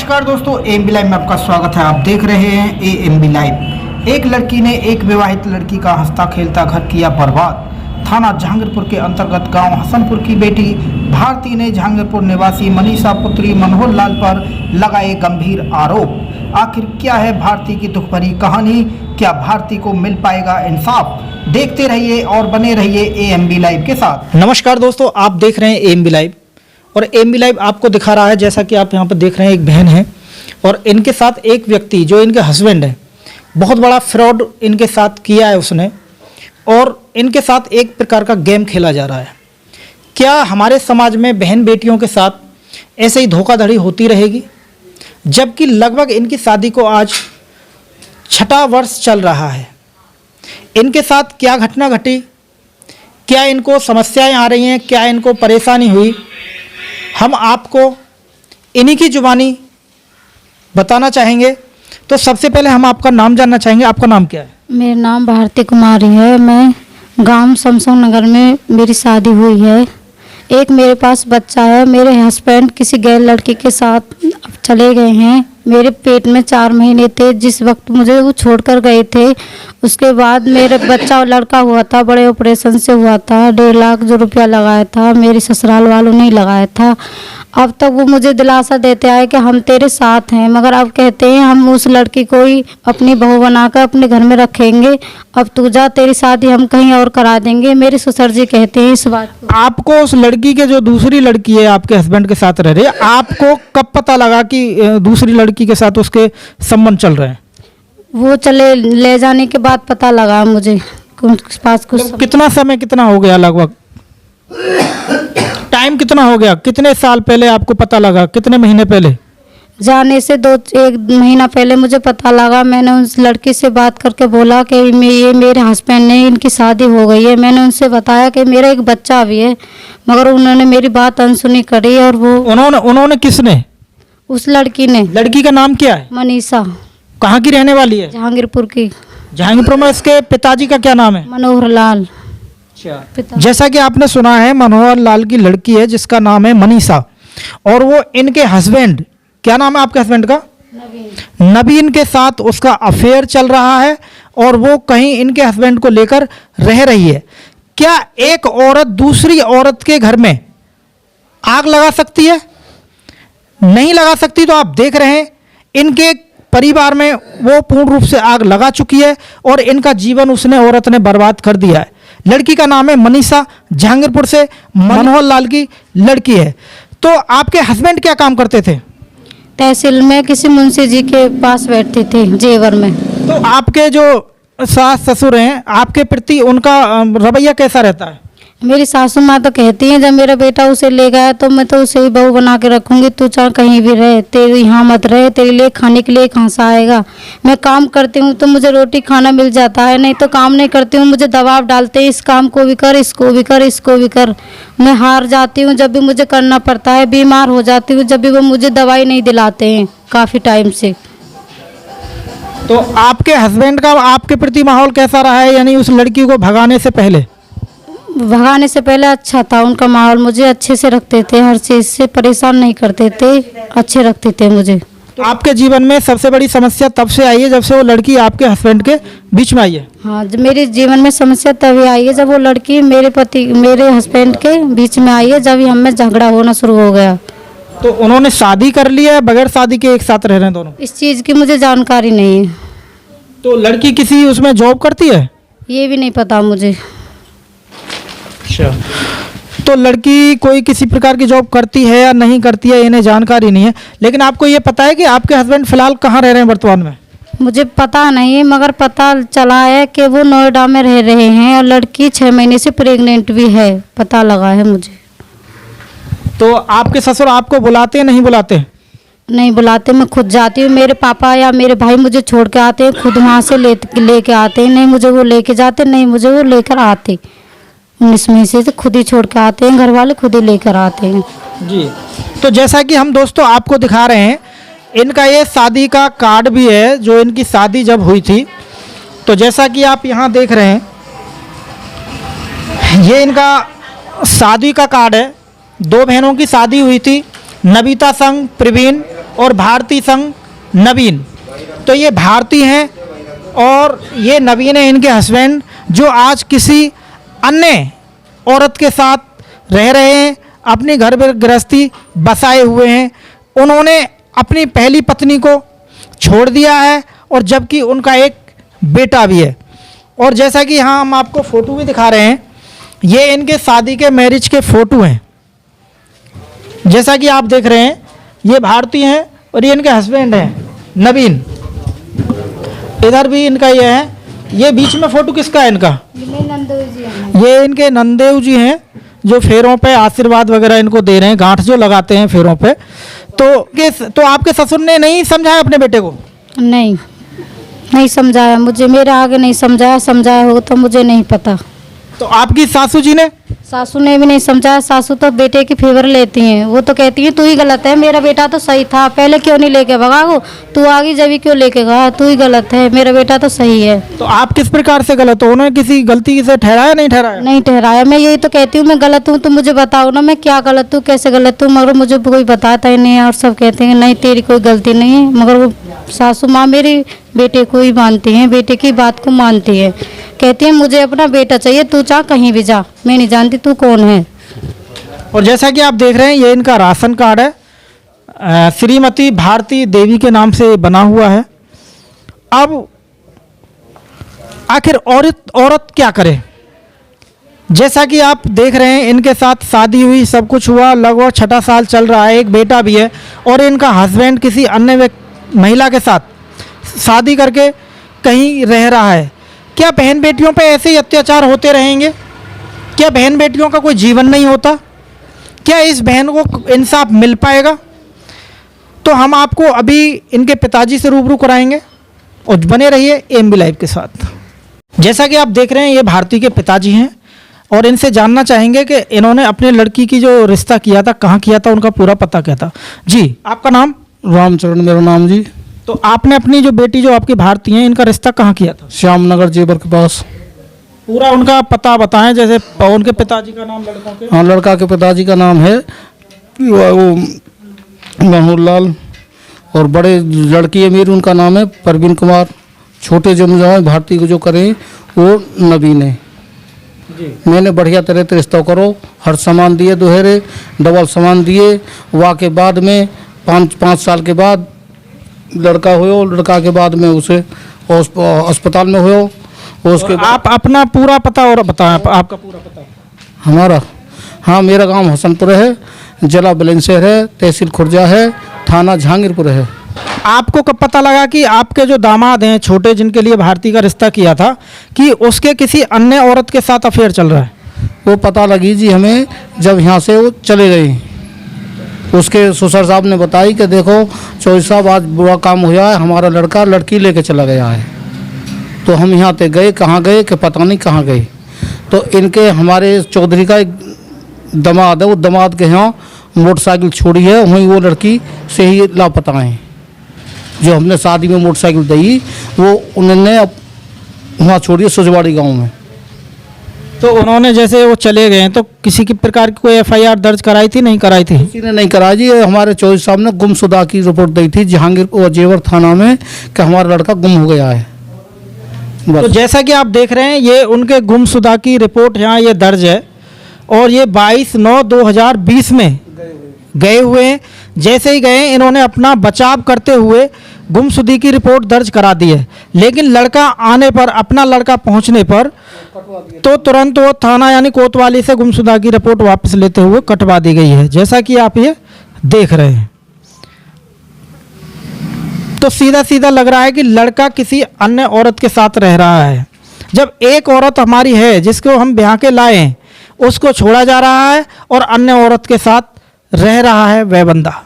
नमस्कार दोस्तों, AMB live में आपका स्वागत है। आप देख रहे हैं AMB लाइव। एक लड़की ने एक विवाहित लड़की का हंसता खेलता घर किया बर्बाद। थाना जहांगीरपुर के अंतर्गत गांव हसनपुर की बेटी भारती ने जहांगीरपुर निवासी मनीषा पुत्री मनोहर लाल पर लगाए गंभीर आरोप। आखिर क्या है भारती की दुख भरी कहानी? क्या भारती को मिल पाएगा इंसाफ? देखते रहिए और बने रहिए AMB लाइव के साथ। नमस्कार दोस्तों, आप देख रहे हैं AMB लाइव और AMB लाइव आपको दिखा रहा है, जैसा कि आप यहाँ पर देख रहे हैं, एक बहन है और इनके साथ एक व्यक्ति जो इनके हस्बैंड है, बहुत बड़ा फ्रॉड इनके साथ किया है उसने, और इनके साथ एक प्रकार का गेम खेला जा रहा है। क्या हमारे समाज में बहन बेटियों के साथ ऐसे ही धोखाधड़ी होती रहेगी? जबकि लगभग इनकी शादी को आज 6वां वर्ष चल रहा है। इनके साथ क्या घटना घटी, क्या इनको समस्याएं आ रही हैं, क्या इनको परेशानी हुई, हम आपको इन्हीं की जुबानी बताना चाहेंगे। तो सबसे पहले हम आपका नाम जानना चाहेंगे। आपका नाम क्या है? मेरा नाम भारती कुमारी है। मैं गांव शमशोन नगर में मेरी शादी हुई है। एक मेरे पास बच्चा है। मेरे हस्बैंड किसी गैर लड़की के साथ चले गए हैं। मेरे पेट में 4 महीने थे जिस वक्त मुझे वो छोड़कर गए थे। उसके बाद मेरा बच्चा लड़का हुआ था, बड़े ऑपरेशन से हुआ था। 1.5 लाख जो रुपया लगाया था मेरे ससुराल वालों ने लगाया था। अब तक वो मुझे दिलासा देते आए कि हम तेरे साथ हैं, मगर अब कहते हैं हम उस लड़की को ही अपनी बहू बनाकर अपने घर में रखेंगे। अब तू जा, तेरी शादी हम कहीं और करा देंगे। मेरे ससुर जी कहते हैं इस बात को। आपको उस लड़की के, जो दूसरी लड़की है आपके हस्बैंड के साथ रह रही है, आपको कब पता लगा कि दूसरी लड़की के साथ उसके संबंध चल रहे हैं? वो चले ले जाने के बाद पता लगा मुझे। उनके पास कुछ कितना समय, कितना हो गया, लगभग टाइम कितना हो गया? कितने साल पहले आपको पता लगा? कितने महीने पहले? जाने से 1 महीना पहले मुझे पता लगा। मैंने उस लड़की से बात करके बोला कि ये मेरे हस्बैंड ने, इनकी शादी हो गई है। मैंने उनसे बताया कि मेरा एक बच्चा भी है, मगर उन्होंने मेरी बात अनसुनी करी। और वो उन्होंने किसने? उस लड़की ने। लड़की का नाम क्या है? मनीषा। कहाँ की रहने वाली है? जहांगीरपुर की। जहांगीरपुर में। इसके पिताजी का क्या नाम है? मनोहर लाल। जैसा कि आपने सुना है, मनोहर लाल की लड़की है जिसका नाम है मनीषा, और वो इनके हस्बैंड, क्या नाम है आपके हस्बैंड का? नवीन के साथ उसका अफेयर चल रहा है और वो कहीं इनके हस्बैंड को लेकर रह रही है। क्या एक औरत दूसरी औरत के घर में आग लगा सकती है? नहीं लगा सकती। तो आप देख रहे हैं इनके परिवार में वो पूर्ण रूप से आग लगा चुकी है और इनका जीवन उसने, औरत ने, बर्बाद कर दिया है। लड़की का नाम है मनीषा, जहांगीरपुर से मनोहर लाल की लड़की है। तो आपके हस्बैंड क्या काम करते थे? तहसील में किसी मुंशी जी के पास बैठते थे, जेवर में। तो आपके जो सास ससुर हैं, आपके प्रति उनका रवैया कैसा रहता है? मेरी सासू माँ तो कहती हैं जब मेरा बेटा उसे ले गया तो मैं तो उसे ही बहू बना के रखूंगी। तू चाहे कहीं भी रहे, तेरे यहाँ मत रहे, तेरे लिए खाने के लिए कहाँ से आएगा। मैं काम करती हूँ तो मुझे रोटी खाना मिल जाता है, नहीं तो काम नहीं करती हूँ मुझे दबाव डालते हैं, इस काम को भी कर, इसको भी कर, इसको भी कर। मैं हार जाती हूँ जब भी मुझे करना पड़ता है। बीमार हो जाती हूँ जब भी वो मुझे दवाई नहीं दिलाते हैं काफ़ी टाइम से। तो आपके हस्बैंड का आपके प्रति माहौल कैसा रहा है, यानी उस लड़की को भगाने से पहले? भगाने से पहले अच्छा था उनका माहौल। मुझे अच्छे से रखते थे, हर चीज़ से परेशान नहीं करते थे, अच्छे रखते थे मुझे। तो आपके जीवन में सबसे बड़ी समस्या तब से आई है जब से वो लड़की आपके हस्बैंड के बीच में आई है? हाँ, जब मेरे जीवन में समस्या तभी आई है जब वो लड़की मेरे हस्बैंड के बीच में आई है, जब हम में झगड़ा होना शुरू हो गया। तो उन्होंने शादी कर ली है, बगैर शादी के एक साथ रह रहे हैं दोनों? इस चीज़ की मुझे जानकारी नहीं है। तो लड़की किसी उसमें जॉब करती है? ये भी नहीं पता मुझे। अच्छा, तो लड़की कोई किसी प्रकार की जॉब करती है या नहीं करती है, इन्हें जानकारी नहीं है। लेकिन आपको ये पता है कि आपके हस्बैंड फिलहाल कहाँ रह रहे हैं वर्तमान में? मुझे पता नहीं है, मगर पता चला है कि वो नोएडा में रह रहे हैं और लड़की 6 महीने से प्रेग्नेंट भी है, पता लगा है मुझे। तो आपके ससुर आपको बुलाते हैं, नहीं बुलाते? नहीं बुलाते, मैं खुद जाती हूँ। मेरे पापा या मेरे भाई मुझे छोड़ के आते हैं, खुद वहाँ से लेके आते हैं। नहीं मुझे वो लेके जाते, नहीं मुझे वो लेकर आते। 19 महीने से खुद ही छोड़ के आते हैं, घर वाले खुद ही लेकर आते हैं जी। तो जैसा कि हम दोस्तों आपको दिखा रहे हैं, इनका ये शादी का कार्ड भी है, जो इनकी शादी जब हुई थी। तो जैसा कि आप यहाँ देख रहे हैं, ये इनका शादी का कार्ड है। 2 बहनों की शादी हुई थी, नविता संग प्रवीण, और भारती संग नवीन। तो ये भारती हैं और ये नवीन है इनके हस्बैंड, जो आज किसी अन्य औरत के साथ रह रहे हैं, अपनी घर गृहस्थी बसाए हुए हैं। उन्होंने अपनी पहली पत्नी को छोड़ दिया है और जबकि उनका एक बेटा भी है। और जैसा कि यहाँ हम आपको फ़ोटो भी दिखा रहे हैं, ये इनके शादी के मैरिज के फ़ोटो हैं। जैसा कि आप देख रहे हैं, ये भारती हैं और ये इनके हस्बैंड हैं नवीन। इधर भी इनका ये है। ये बीच में फ़ोटो किसका है इनका? ये इनके नंदेव जी हैं, जो फेरों पे आशीर्वाद वगैरह इनको दे रहे हैं, गांठ जो लगाते हैं फेरों पे। तो आपके ससुर ने नहीं समझाया अपने बेटे को? नहीं समझाया मुझे, मेरे आगे नहीं समझाया, समझाया हो तो मुझे नहीं पता। तो आपकी सासू जी ने? सासू ने भी नहीं समझाया। सासू तो बेटे की फेवर लेती हैं, वो तो कहती है तू ही गलत है, मेरा बेटा तो सही था, पहले क्यों नहीं लेके भगा वो, तू आगे जब क्यों लेके गया, तू ही गलत है, मेरा बेटा तो सही है। तो आप किस प्रकार से गलत हो? उन्होंने किसी गलती से ठहराया नहीं ठहराया? नहीं ठहराया। मैं यही तो कहती हूँ मैं गलत हूँ, तुम मुझे बताओ ना मैं क्या गलत हूँ, कैसे गलत हूँ, मगर मुझे कोई बताता ही नहीं है। और सब कहते हैं नहीं तेरी कोई गलती नहीं है, मगर वो सासू माँ मेरी बेटे को ही मानती हैं, बेटे की बात को मानती है। कहती है मुझे अपना बेटा चाहिए, तू चाह कहीं भी जा, मैं नहीं जानती तू कौन है। और जैसा कि आप देख रहे हैं, ये इनका राशन कार्ड है, श्रीमती भारती देवी के नाम से बना हुआ है। अब आखिर औरत क्या करे? जैसा कि आप देख रहे हैं, इनके साथ शादी हुई, सब कुछ हुआ, लगभग 6 साल चल रहा है, एक बेटा भी है। और इनका हस्बैंड किसी अन्य महिला के साथ शादी करके कहीं रह रहा है। क्या बहन बेटियों पे ऐसे ही अत्याचार होते रहेंगे? क्या बहन बेटियों का कोई जीवन नहीं होता? क्या इस बहन को इंसाफ मिल पाएगा? तो हम आपको अभी इनके पिताजी से रूबरू कराएंगे और बने रहिए एएमबी लाइव के साथ। जैसा कि आप देख रहे हैं, ये भारती के पिताजी हैं और इनसे जानना चाहेंगे कि इन्होंने अपने लड़की की जो रिश्ता किया था, कहाँ किया था, उनका पूरा पता क्या था। जी, आपका नाम? रामचरण मेरा नाम जी। तो आपने अपनी जो बेटी जो आपकी भारती हैं, इनका रिश्ता कहाँ किया था? श्यामनगर जेवर के पास। पूरा उनका पता बताएं, जैसे उनके पिताजी का नाम, लड़कों के। हाँ, लड़का के पिताजी का नाम है वो मनोहर, और बड़े लड़की है मेरी, उनका नाम है परवीन कुमार। छोटे जो है भारती को जो करें वो नवीन है जी। मैंने बढ़िया तरह से रिश्ता करो, हर सामान दिए, दोहरे डबल सामान दिए। वहाँ के बाद में 5 साल के बाद लड़का हुआ, लड़का के बाद में उसे अस्पताल में हुआ। उसके आप अपना पूरा पता और बताएं, आपका पूरा पता। हमारा, हाँ, मेरा गांव हसनपुर है, जिला बुलंदशहर है, तहसील खुर्जा है, थाना जहांगीरपुर है। आपको कब पता लगा कि आपके जो दामाद हैं छोटे, जिनके लिए भारती का रिश्ता किया था, कि उसके किसी अन्य औरत के साथ अफेयर चल रहा है? वो पता लगी जी हमें जब यहाँ से वो चले गए। उसके ससुर साहब ने बताई कि देखो चौधरी साहब आज बुरा काम हुआ है, हमारा लड़का लड़की लेके चला गया है। तो हम यहाँ पे गए, कहाँ गए कि पता नहीं कहाँ गए। तो इनके हमारे चौधरी का एक दामाद है, वो दामाद के यहाँ मोटरसाइकिल छोड़ी है, वहीं वो लड़की से ही लापता हैं। जो हमने शादी में मोटरसाइकिल दी, वो उन्होंने अब वहाँ छोड़ी है सुजवाड़ी गाँव में। तो उन्होंने जैसे वो चले गए, तो किसी की प्रकार की कोई एफआईआर दर्ज कराई थी? नहीं कराई थी? किसी ने नहीं कराई जी। हमारे चौधरी साहब ने गुमशुदा की रिपोर्ट दी थी जहांगीर जेवर थाना में कि हमारा लड़का गुम हो गया है। तो जैसा कि आप देख रहे हैं, ये उनके गुमशुदा की रिपोर्ट यहाँ ये दर्ज है और ये 22/9/2020 में गए हुए हैं। जैसे ही गए, इन्होंने अपना बचाव करते हुए गुमशुदगी की रिपोर्ट दर्ज करा दी है। लेकिन लड़का आने पर, अपना लड़का पहुंचने पर तो तुरंत वो थाना यानी कोतवाली से गुमशुदा की रिपोर्ट वापस लेते हुए कटवा दी गई है, जैसा कि आप ये देख रहे हैं। तो सीधा सीधा लग रहा है कि लड़का किसी अन्य औरत के साथ रह रहा है। जब एक औरत हमारी है जिसको हम ब्याह के लाए हैं, उसको छोड़ा जा रहा है और अन्य औरत के साथ रह रहा है वह बंदा।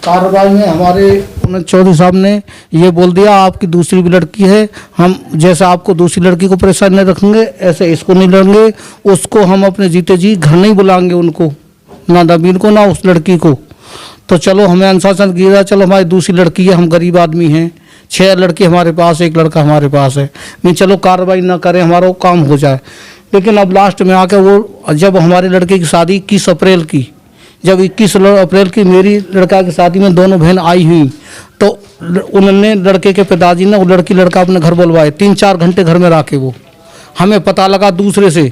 कार्रवाई में हमारे चौधरी साहब ने ये बोल दिया आपकी दूसरी भी लड़की है, हम जैसे आपको दूसरी लड़की को परेशान नहीं रखेंगे, ऐसे इसको नहीं लड़ेंगे, उसको हम अपने जीते जी घर नहीं बुलाएंगे, उनको ना नवीन को ना उस लड़की को। तो चलो हमें अनुशासन गिरा, चलो हमारी दूसरी लड़की है, हम गरीब आदमी हैं, 6 लड़के हमारे पास, 1 लड़का हमारे पास है, नहीं चलो कार्रवाई ना करें, हमारा वो काम हो जाए। लेकिन अब लास्ट में आकर वो जब हमारे लड़के की शादी 21 अप्रैल की जब 21 अप्रैल की मेरी लड़का की शादी में दोनों बहन आई हुई तो उन्होंने लड़के के पिताजी ने वो लड़का अपने घर बुलवाए, 3-4 घंटे घर में रखे। वो हमें पता लगा दूसरे से,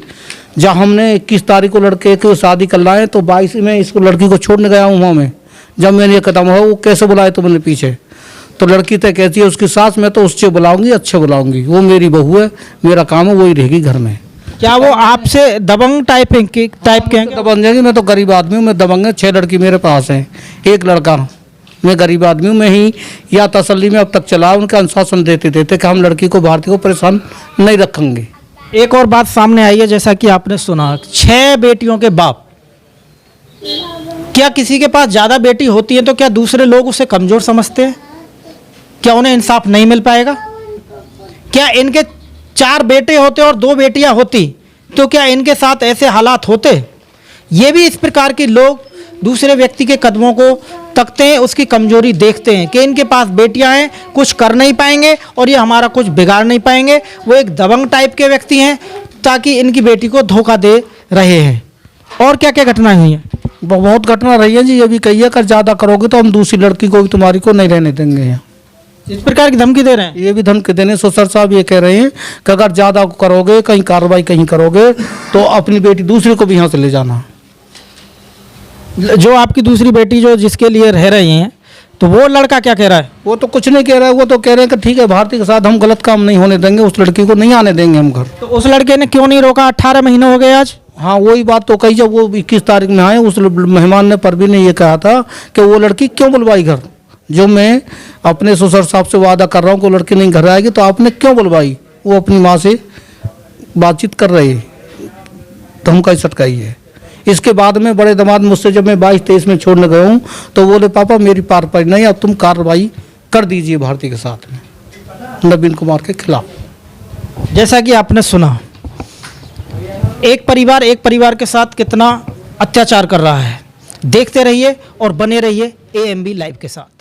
जब हमने 21 तारीख को लड़के की शादी कर लाए तो 22 में इसको लड़की को छोड़ने गया हूँ वहाँ में। जब मैंने ये कदम हुआ, वो कैसे बुलाए तो मैंने पीछे, तो लड़की तय कहती है उसकी सास, मैं तो उससे बुलाऊंगी, अच्छे बुलाऊंगी, वो मेरी बहू है, मेरा काम है, वही रहेगी घर में। क्या वो आपसे दबंग टाइप के हैं? दबंग जाएंगे, मैं तो गरीब आदमी हूँ, मैं दबंग है। 6 लड़की मेरे पास है, 1 लड़का, मैं गरीब आदमी हूँ। मैं ही या तसल्ली में अब तक चला, उनके अनुशासन देते देते कि हम लड़की को भारतीय को परेशान नहीं रखेंगे। एक और बात सामने आई है, जैसा कि आपने सुना, 6 बेटियों के बाप, क्या किसी के पास ज़्यादा बेटी होती है तो क्या दूसरे लोग उसे कमज़ोर समझते हैं? क्या उन्हें इंसाफ नहीं मिल पाएगा? क्या इनके 4 बेटे होते और 2 बेटियां होती तो क्या इनके साथ ऐसे हालात होते? ये भी इस प्रकार के लोग दूसरे व्यक्ति के कदमों को तकते हैं, उसकी कमजोरी देखते हैं कि इनके पास बेटियां हैं, कुछ कर नहीं पाएंगे और ये हमारा कुछ बिगाड़ नहीं पाएंगे। वो एक दबंग टाइप के व्यक्ति हैं ताकि इनकी बेटी को धोखा दे रहे हैं। और क्या क्या घटनाएं हुई हैं? बहुत घटना रही है जी। ये भी कही है कि ज़्यादा करोगे तो हम दूसरी लड़की को भी तुम्हारी को नहीं रहने देंगे यहाँ। इस प्रकार की धमकी दे रहे हैं? ये भी धमकी देने ससुर साहब ये कह रहे हैं कि अगर ज़्यादा करोगे, कहीं कार्रवाई कहीं करोगे तो अपनी बेटी दूसरी को भी यहाँ से ले जाना। जो आपकी दूसरी बेटी जो जिसके लिए रह रही हैं, तो वो लड़का क्या कह रहा है? वो तो कुछ नहीं कह रहा है, वो तो कह रहे हैं कि ठीक है भारतीय के साथ हम गलत काम नहीं होने देंगे, उस लड़की को नहीं आने देंगे हम घर। तो उस लड़के ने क्यों नहीं रोका? 18 महीने हो गए आज। हाँ वही बात तो कही, जब वो 21 तारीख में आए उस मेहमान ने परवीन ने ये कहा था कि वो लड़की क्यों बुलवाई घर। जो मैं अपने ससुर साहब से वादा कर रहा हूँ कि वो लड़की नहीं घर आएगी तो आपने क्यों बुलवाई। वो अपनी माँ से बातचीत कर रहे, तो हम कहीं सटकाई है। इसके बाद में बड़े दामाद मुझसे जब मैं 22-23 में छोड़ने गया हूँ तो बोले पापा मेरी पार पड़ी नहीं, अब तुम कार्रवाई कर दीजिए भारतीय के साथ में नवीन कुमार के खिलाफ। जैसा कि आपने सुना, एक परिवार के साथ कितना अत्याचार कर रहा है। देखते रहिए और बने रहिए AMB लाइव के साथ।